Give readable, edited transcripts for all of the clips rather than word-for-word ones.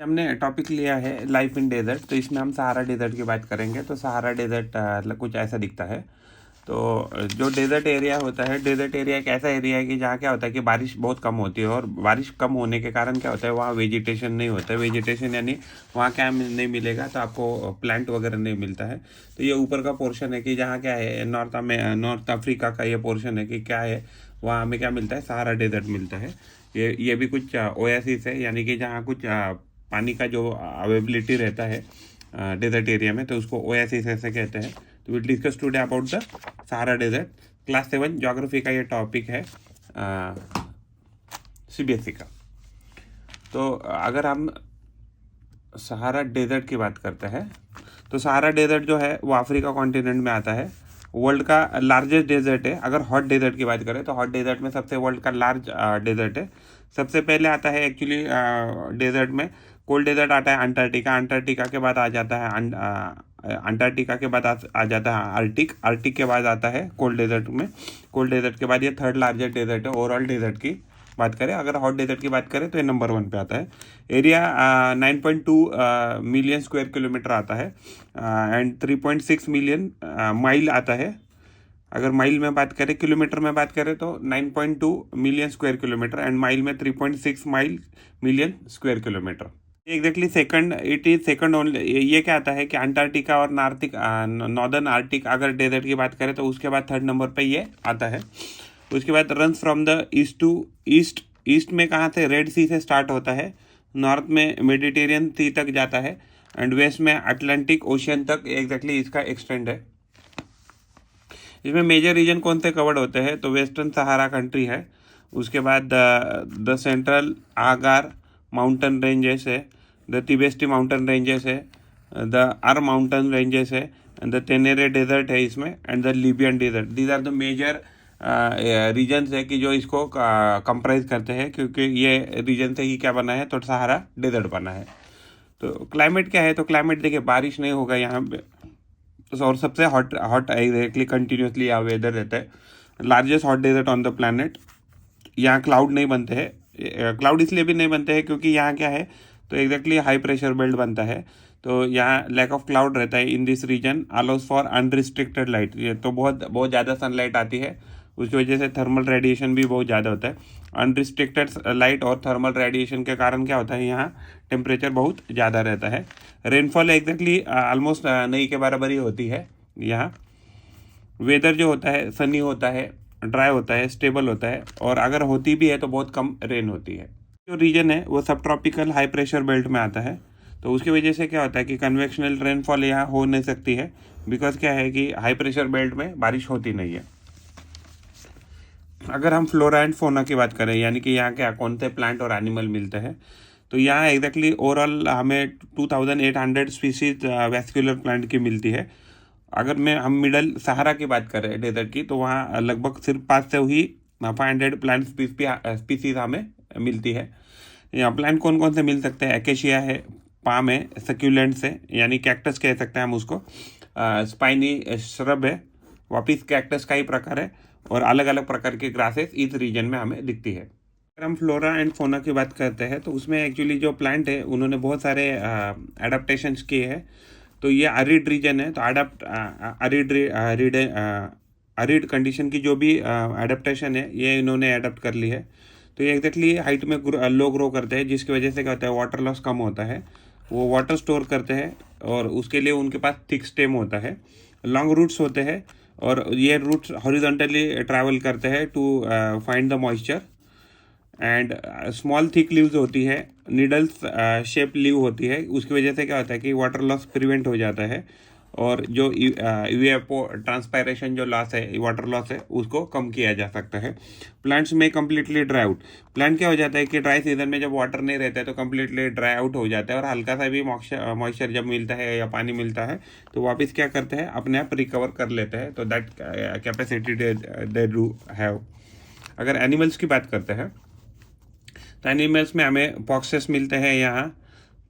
हमने टॉपिक लिया है लाइफ इन डेजर्ट। तो इसमें हम सहारा डेजर्ट की बात करेंगे। तो सहारा डेजर्ट कुछ ऐसा दिखता है। तो जो डेजर्ट एरिया होता है, डेजर्ट एरिया एक ऐसा एरिया है कि जहाँ क्या होता है कि बारिश बहुत कम होती है, और बारिश कम होने के कारण क्या होता है, वहाँ वेजिटेशन नहीं होता है। वेजिटेशन यानी वहाँ क्या नहीं मिलेगा, तो आपको प्लांट वगैरह नहीं मिलता है। तो ये ऊपर का पोर्शन है कि जहाँ क्या है, नॉर्थ अफ्रीका का ये पोर्शन है कि क्या है, वहाँ हमें क्या मिलता है, सहारा डेजर्ट मिलता है। ये भी कुछ ओएसिस है, यानी कि जहाँ कुछ पानी का जो अवेबिलिटी रहता है डेजर्ट एरिया में, तो उसको ओएसिस ऐसे कहते हैं। तो will discuss today about the Sahara desert. Class 7 geography का ये टॉपिक है, सीबीएसई का। तो अगर हम सहारा डेजर्ट की बात करते हैं, तो सहारा डेजर्ट जो है वो अफ्रीका कॉन्टिनेंट में आता है। वर्ल्ड का लार्जेस्ट डेजर्ट है। अगर हॉट डेजर्ट की बात करें तो हॉट डेजर्ट में सबसे वर्ल्ड का लार्ज डेजर्ट है। सबसे पहले आता है एक्चुअली डेजर्ट में कोल्ड डेजर्ट आता है अंटार्कटिका। अंटार्कटिका के बाद आ जाता है अंटार्कटिका के बाद आ जाता है आर्टिक। आर्टिक के बाद आता है कोल्ड डेजर्ट में। कोल्ड डेजर्ट के बाद ये थर्ड लार्जेस्ट डेजर्ट है ओवरऑल डेजर्ट की बात करें। अगर हॉट डेजर्ट की बात करें तो ये नंबर 1 पे आता है। एरिया 9.2 मिलियन स्क्वायर किलोमीटर आता है एंड 3.6 मिलियन माइल आता है। अगर माइल में बात करें, किलोमीटर में बात करें तो 9.2 million square kilometre and mile में 3.6 million square kilometre. Exactly second, it is second only. ये क्या आता है कि अंटार्कटिका और नॉर्दर्न आर्टिक अगर डेजर्ट की बात करें तो उसके बाद थर्ड नंबर पे ये आता है। उसके बाद run from the east to east. East में कहाँ से, रेड सी से स्टार्ट होता है, नॉर्थ में मेडिटेरियन सी तक जाता है एंड वेस्ट में अटलांटिक ओशियन तक एग्जैक्टली इसका एक्सटेंड है। इसमें मेजर रीजन कौन से कवर्ड होते हैं, तो वेस्टर्न सहारा कंट्री है। उसके बाद the central Ahaggar mountain ranges है, द तिबेस्टी माउंटेन रेंजेस है, द आर माउंटेन रेंजेस है, द तेनेरे डेजर्ट है इसमें, and the Libyan desert. These are the major regions है कि जो इसको कंप्राइज करते हैं, क्योंकि ये रीजन से ही क्या बना है, तो सहारा डेजर्ट बना है। तो क्लाइमेट क्या है, तो क्लाइमेट देखिए बारिश नहीं होगा यहाँ पे, और सबसे हॉट एग्जैक्टली कंटिन्यूसली यहाँ वेदर रहता है। Largest hot desert on the planet. यहाँ क्लाउड नहीं बनते हैं। क्लाउड इसलिए भी नहीं बनते हैं क्योंकि यहाँ क्या है, तो एग्जैक्टली हाई प्रेशर बेल्ट बनता है। तो यहाँ लैक ऑफ क्लाउड रहता है in this region, allows for unrestricted light. ये तो बहुत ज़्यादा सनलाइट आती है, उसकी वजह से थर्मल रेडिएशन भी बहुत ज़्यादा होता है। अनरिस्ट्रिक्टेड लाइट और थर्मल रेडिएशन के कारण क्या होता है, यहाँ टेम्परेचर बहुत ज़्यादा रहता है। रेनफॉल एग्जैक्टली ऑलमोस्ट नहीं के बराबर ही होती है यहाँ। वेदर जो होता है सनी होता है, ड्राई होता है, स्टेबल होता है, और अगर होती भी है तो बहुत कम रेन होती है। जो रीजन है वो सब ट्रॉपिकल हाई प्रेशर बेल्ट में आता है। तो उसकी वजह से क्या होता है कि कन्वेक्शनल रेनफॉल यहाँ हो नहीं सकती है, बिकॉज क्या है कि हाई प्रेशर बेल्ट में बारिश होती नहीं है। अगर हम फ्लोरा एंड फोना की बात करें, यानी कि यहाँ क्या कौन से प्लांट और एनिमल मिलते हैं, तो यहाँ एग्जैक्टली ओवरऑल हमें 2800 स्पीसीज वैस्कुलर प्लांट की मिलती है। अगर हम मिडल सहारा की बात करें डेजर्ट की, तो वहाँ लगभग सिर्फ 500 प्लांट स्पीसीज हमें मिलती है। यहाँ प्लांट कौन कौन से मिल सकते हैं, एकेशिया है, पाम है, सक्यूलेंट्स है, यानी कैक्टस कह सकते हैं हम उसको, स्पाइनी श्रब है, वापिस कैक्टस का ही प्रकार है, और अलग अलग प्रकार के ग्रासेस इस रीजन में हमें दिखती है। अगर हम फ्लोरा एंड फोना की बात करते हैं, तो उसमें एक्चुअली जो प्लांट है उन्होंने बहुत सारे एडाप्टेशंस किए हैं। तो ये अरिड रीजन है, तो अरिड कंडीशन की जो भी एडाप्टेशन है ये इन्होंने एडाप्ट कर ली है। तो ये एग्जैक्टली हाइट में लो ग्रो करते हैं, जिसकी वजह से क्या होता है, वाटर लॉस कम होता है। वो वाटर स्टोर करते हैं और उसके लिए उनके पास थिक स्टेम होता है, लॉन्ग रूट्स होते हैं, और ये रूट्स हॉरिजॉन्टली ट्रैवल करते हैं to find the moisture. And small thick leaves होती है, नीडल्स शेप लीव होती है। उसकी वजह से क्या होता है कि वाटर लॉस प्रिवेंट हो जाता है, और जो यूएफओ ट्रांसपायरेशन जो लॉस है, वाटर लॉस है, उसको कम किया जा सकता है। प्लांट्स में कम्प्लीटली ड्राई आउट। प्लांट क्या हो जाता है कि ड्राई सीजन में जब वाटर नहीं रहता है तो कम्प्लीटली ड्राई आउट हो जाता है, और हल्का सा भी मॉइस्चर जब मिलता है या पानी मिलता है तो वापस क्या करते हैं, अपने आप रिकवर कर लेते हैं। तो that capacity they do have. अगर एनिमल्स की बात करते हैं, तो एनिमल्स में हमें फॉक्सेस मिलते हैं यहाँ।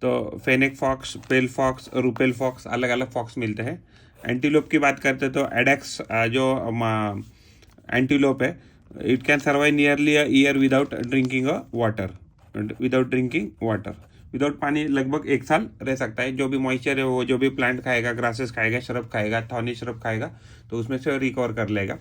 तो फेनिक फॉक्स, पेल फॉक्स, रूपेल फॉक्स, अलग अलग फॉक्स मिलते हैं। एंटीलोप की बात करते हैं तो एडेक्स जो एंटीलोप है, it can survive nearly a year without drinking water. Without पानी लगभग 1 साल रह सकता है। जो भी मॉइस्चर है वो जो भी प्लांट खाएगा, ग्रासेस खाएगा, श्रब खाएगा, थॉर्नी श्रब खाएगा, तो उसमें से रिकवर कर लेगा।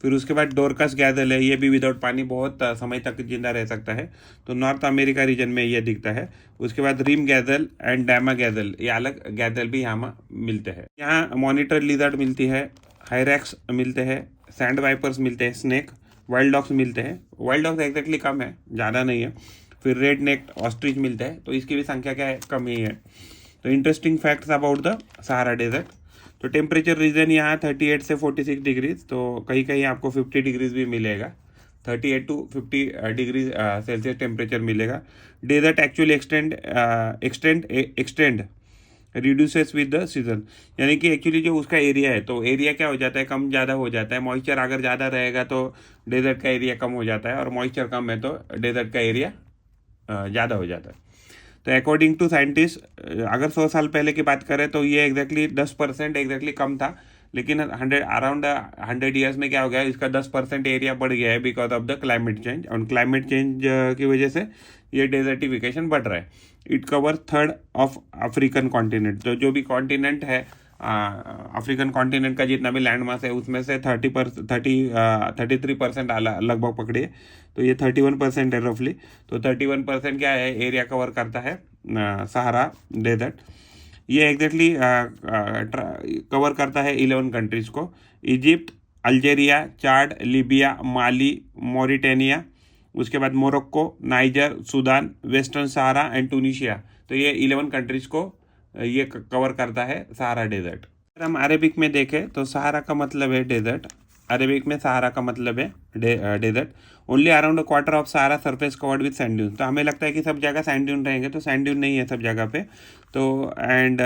फिर उसके बाद डोरकस गैदल है, ये भी विदाउट पानी बहुत समय तक जिंदा रह सकता है, तो नॉर्थ अमेरिका रीजन में ये दिखता है। उसके बाद रिम गैदल एंड डैमा गैदल, ये अलग गैदल भी यहाँ मिलते हैं। यहाँ मॉनिटर लिजर्ड मिलती है, हायरैक्स मिलते हैं, सैंड वाइपर्स मिलते हैं, स्नेक, वाइल्ड डॉग्स मिलते हैं। वाइल्ड डॉग्स एग्जैक्टली कम है, ज़्यादा नहीं है। फिर रेड नेक्ड ऑस्ट्रिच मिलते हैं, तो इसकी भी संख्या क्या है, कम ही है। तो interesting facts about the Sahara desert. तो टेम्परेचर रीजन यहाँ 38 से 46 डिग्रीज, तो कहीं कहीं आपको 50 डिग्रीज भी मिलेगा, 38 to 50 डिग्री सेल्सियस टेम्परेचर मिलेगा। Desert actually extend reduces with the season, यानी कि एक्चुअली जो उसका एरिया है, तो एरिया क्या हो जाता है, कम ज़्यादा हो जाता है। मॉइस्चर अगर ज़्यादा रहेगा तो डेजर्ट का एरिया कम हो जाता है, और मॉइस्चर कम है तो डेजर्ट का एरिया ज़्यादा हो जाता है। तो अकॉर्डिंग टू साइंटिस्ट, अगर 100 साल पहले की बात करें तो ये एग्जैक्टली 10% एग्जैक्टली कम था, लेकिन अराउंड 100 ईयर्स में क्या हो गया, इसका 10% एरिया बढ़ गया है because of the climate change. और क्लाइमेट चेंज की वजह से ये डेजर्टिफिकेशन बढ़ रहा है। It cover 1/3 of African continent, तो जो भी कॉन्टिनेंट है अफ्रीकन कॉन्टिनेंट का जितना भी लैंड मास है उसमें से 33% लगभग पकड़िए, तो ये 31% है रफली। तो 31% क्या है, एरिया कवर करता है सहारा डेजर्ट। ये एग्जैक्टली कवर करता है 11 कंट्रीज को, इजिप्ट, अल्जेरिया, चाड, लीबिया, माली, मॉरिटेनिया, उसके बाद Morocco, niger, Sudan, western Sahara and Tunisia. तो ये 11 कंट्रीज को ये कवर करता है सहारा डेजर्ट। अगर हम अरेबिक में देखें तो सहारा का मतलब है डेजर्ट, अरेबिक में सहारा का मतलब है desert. Only around 1/4 of Sahara surface covered with sand dune, तो हमें लगता है कि सब जगह सैंड ड्यून रहेंगे, तो सैंड ड्यून नहीं है सब जगह पे। तो एंड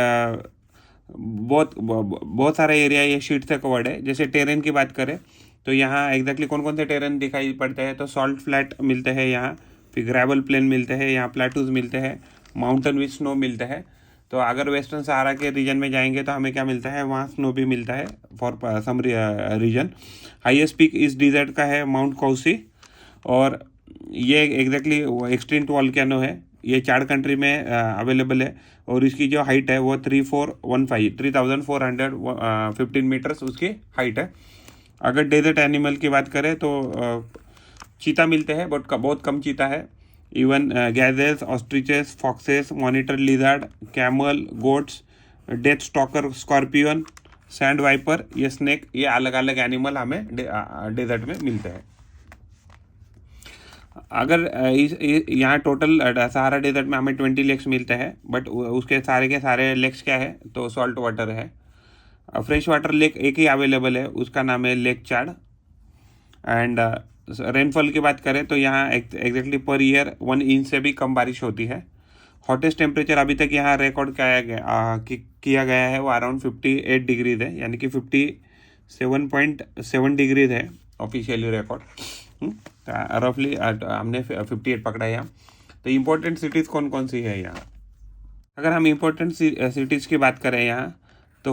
बहुत सारा एरिया ये शीट से कवर्ड है। जैसे टेरेन की बात करें तो यहाँ एग्जैक्टली कौन कौन से टेरेन दिखाई पड़ते हैं, तो सॉल्ट फ्लैट मिलते हैं यहाँ, फिर ग्रेवल प्लेन मिलते हैं यहाँ, प्लेटूज मिलते हैं, माउंटेन विथ स्नो मिलते हैं। तो अगर वेस्टर्न सहारा के रीजन में जाएंगे तो हमें क्या मिलता है, वहाँ स्नो भी मिलता है for some region. Highest peak इस डिजर्ट का है माउंट कौसी, और ये एग्जैक्टली एक्सटिंक्ट वॉल्केनो है, ये 4 कंट्री में अवेलेबल है, और इसकी जो हाइट है वो 3415 मीटर्स उसकी हाइट है। अगर डेजर्ट एनिमल की बात करें तो चीता मिलते हैं, बहुत कम चीता है। Even gazelles, ostriches, foxes, monitor lizard, camel, goats, death stalker, scorpion, sand viper, ये स्नेक, ये अलग अलग एनिमल हमें डेजर्ट में मिलते हैं। अगर यहाँ टोटल सहारा डेजर्ट में हमें 20 लेक्स मिलते हैं, बट उसके सारे के सारे लेक्स क्या है, तो सॉल्ट वाटर है। फ्रेश वाटर लेक एक ही अवेलेबल है, उसका नाम है लेक चाड। एंड रेनफॉल की बात करें तो यहाँ एग्जैक्टली पर ईयर 1 इंच से भी कम बारिश होती है। हॉटेस्ट टेम्परेचर अभी तक यहाँ रिकॉर्ड किया गया है वो अराउंड 58 डिग्रीज है, यानी कि 57.7 डिग्रीज है ऑफिशियली रिकॉर्ड। रफली हमने 58 पकड़ा है यहाँ। तो इम्पोर्टेंट सिटीज़ कौन कौन सी है यहाँ, अगर हम इम्पोर्टेंट सिटीज़ की बात करें यहाँ तो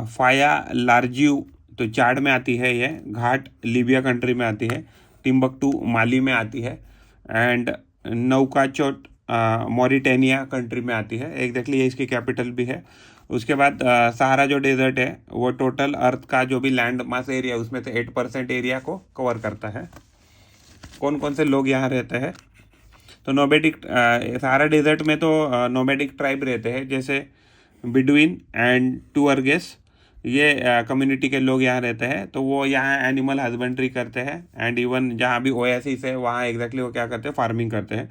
फाया लार्जियू तो चाड में आती है, ये घाट लीबिया कंट्री में आती है, टिम्बकटू माली में आती है, एंड नौकाचोट मॉरिटेनिया कंट्री में आती है, एग्जैक्टली ये इसकी कैपिटल भी है। उसके बाद सहारा जो डेजर्ट है वो टोटल अर्थ का जो भी लैंड मास एरिया उसमें से 8% एरिया को कवर करता है। कौन कौन से लोग यहाँ रहते हैं, तो नोमैडिक, सहारा डेजर्ट में तो नोमैडिक ट्राइब रहते हैं, जैसे बिडुइन एंड टूअरगेस, ये कम्युनिटी के लोग यहाँ रहते हैं। तो वो यहाँ एनिमल हस्बेंड्री करते हैं, एंड इवन जहाँ भी ओएसिस है वहाँ एग्जैक्टली वो क्या करते हैं, फार्मिंग करते हैं।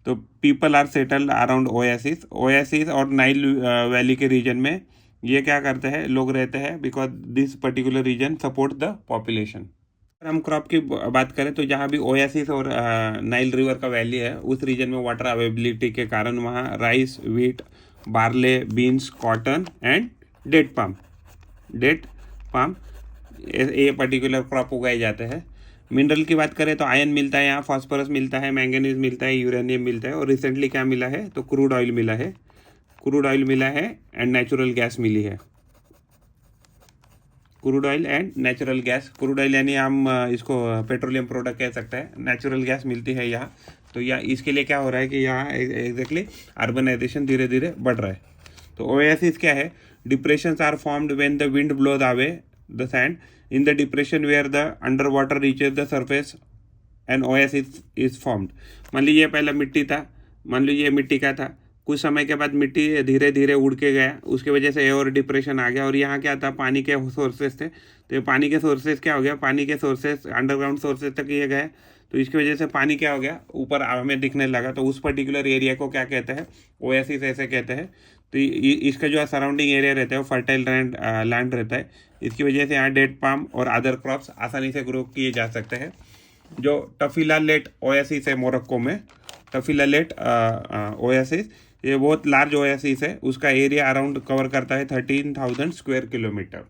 तो people are settled around oasis और नाइल वैली के रीजन में ये क्या करते हैं, लोग रहते हैं, because this particular region support the population. अगर हम क्रॉप की बात करें तो जहाँ भी ओएसिस और नाइल रिवर का वैली है उस रीजन में वाटर अवेलेबिलिटी के कारण वहाँ rice, wheat, barley, beans, cotton and date palm ये पर्टिकुलर क्रॉप उगाए जाते हैं। मिनरल की बात करें तो आयरन मिलता है यहाँ, फास्फोरस मिलता है, मैंगनीज मिलता है, यूरेनियम मिलता है, और रिसेंटली क्या मिला है, तो क्रूड ऑयल मिला है एंड नेचुरल गैस मिली है। Crude oil and natural gas, crude oil यानी हम इसको पेट्रोलियम प्रोडक्ट कह सकते हैं, नेचुरल गैस मिलती है यहाँ तो या इसके लिए क्या हो रहा है कि यहाँ एग्जैक्टली अर्बनाइजेशन धीरे धीरे बढ़ रहा है। तो ओएसिस क्या है, depressions are formed when the wind blows away the sand in the depression where the under water reaches the surface and oasis is formed. मान लीजिए पहला मिट्टी था, मान लीजिए ये मिट्टी का था, कुछ समय के बाद मिट्टी धीरे धीरे उड़ के गया, उसकी वजह से और डिप्रेशन आ गया, और यहाँ क्या था, पानी के सोर्सेज थे, तो ये पानी के सोर्सेज क्या हो गया, पानी के सोर्सेज अंडरग्राउंड सोर्सेज तक ये गए, तो इसकी वजह से पानी क्या हो गया, ऊपर हमें दिखने लगा। तो उस पर्टिकुलर एरिया को क्या कहते हैं, ओएसिस ऐसे कहते हैं। तो इसका जो सराउंडिंग एरिया रहता है वो फर्टाइल लैंड रहता है, इसकी वजह से यहाँ डेट पाम और अदर क्रॉप्स आसानी से ग्रो किए जा सकते हैं। जो टफिलालेट ओएसिस है मोरक्को में, टफिलालेट ओएसिस, ये बहुत लार्ज ओएसिस है, उसका एरिया अराउंड कवर करता है 13,000 स्क्वायर किलोमीटर।